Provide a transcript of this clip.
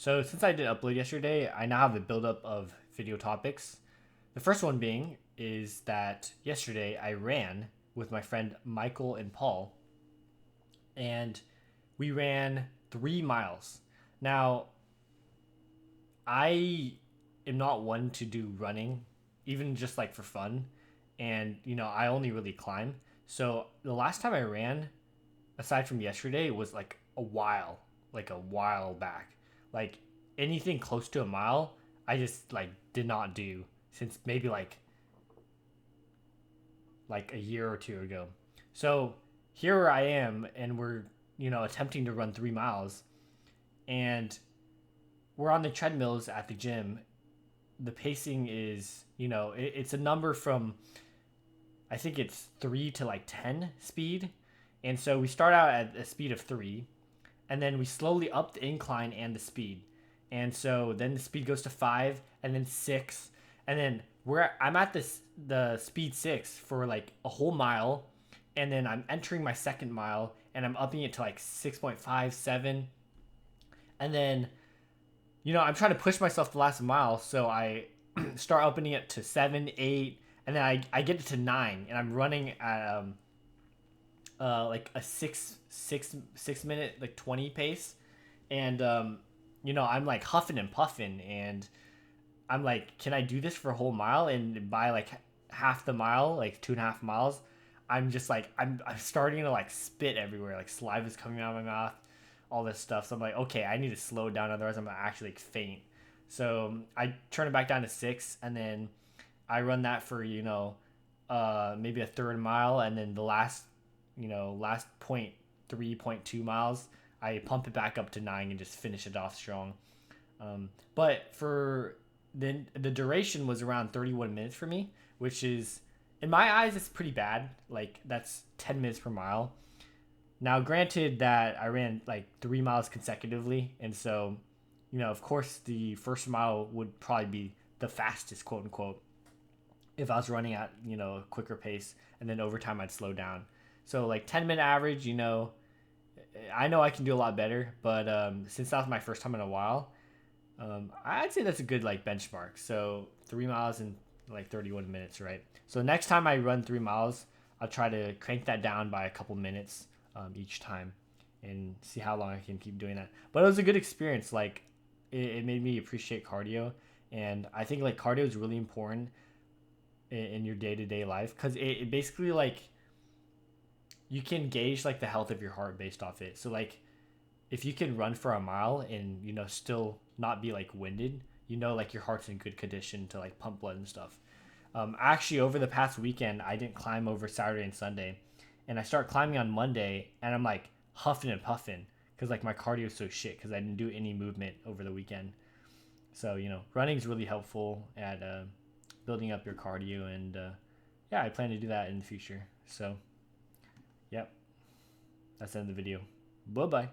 So since I did upload yesterday, I now have a buildup of video topics. The first one being is that yesterday I ran with my friend Michael and Paul, and we ran 3 miles. Now, I am not one to do running, even just like for fun, and I only really climb. So the last time I ran, aside from yesterday, was like a while back. Like anything close to a mile, I just like did not do since maybe like a year or two ago. So here I am, and we're attempting to run 3 miles, and we're on the treadmills at the gym. The pacing is it's a number from I think it's 3 to like 10 speed, and so we start out at a speed of 3, and then we slowly up the incline and the speed. And so then the speed goes to 5 and then 6, and then I'm at the speed 6 for like a whole mile, and then I'm entering my second mile and I'm upping it to like 6.5, 7, and then I'm trying to push myself the last mile, so I start opening it to 7, 8, and then I get it to 9, and I'm running at like a 6 minute like 20 pace, and I'm like huffing and puffing, and I'm like, can I do this for a whole mile? And by like half the mile, like 2.5 miles, I'm just like I'm starting to like spit everywhere, like saliva's coming out of my mouth, all this stuff. So I'm like, okay, I need to slow down, otherwise I'm gonna actually like faint. So I turn it back down to 6, and then I run that for maybe a third mile, and then the last point 3.2 miles, I pump it back up to 9 and just finish it off strong. But for the duration was around 31 minutes for me, which is in my eyes it's pretty bad. Like that's 10 minutes per mile. Now, granted that I ran like 3 miles consecutively, and so of course the first mile would probably be the fastest, quote unquote, if I was running at a quicker pace, and then over time I'd slow down. So like 10-minute average, I know I can do a lot better, but since that was my first time in a while, I'd say that's a good like benchmark. So 3 miles in like 31 minutes, right? So next time I run 3 miles, I'll try to crank that down by a couple minutes each time, and see how long I can keep doing that. But it was a good experience. Like it made me appreciate cardio, and I think like cardio is really important in your day to day life, because it basically like you can gauge like the health of your heart based off it. So like if you can run for a mile and still not be like winded, like your heart's in good condition to like pump blood and stuff. Actually, over the past weekend, I didn't climb over Saturday and Sunday, and I start climbing on Monday, and I'm like huffing and puffing because like my cardio is so shit because I didn't do any movement over the weekend. So running is really helpful at building up your cardio, and yeah, I plan to do that in the future. So, yep, that's the end of the video. Bye bye.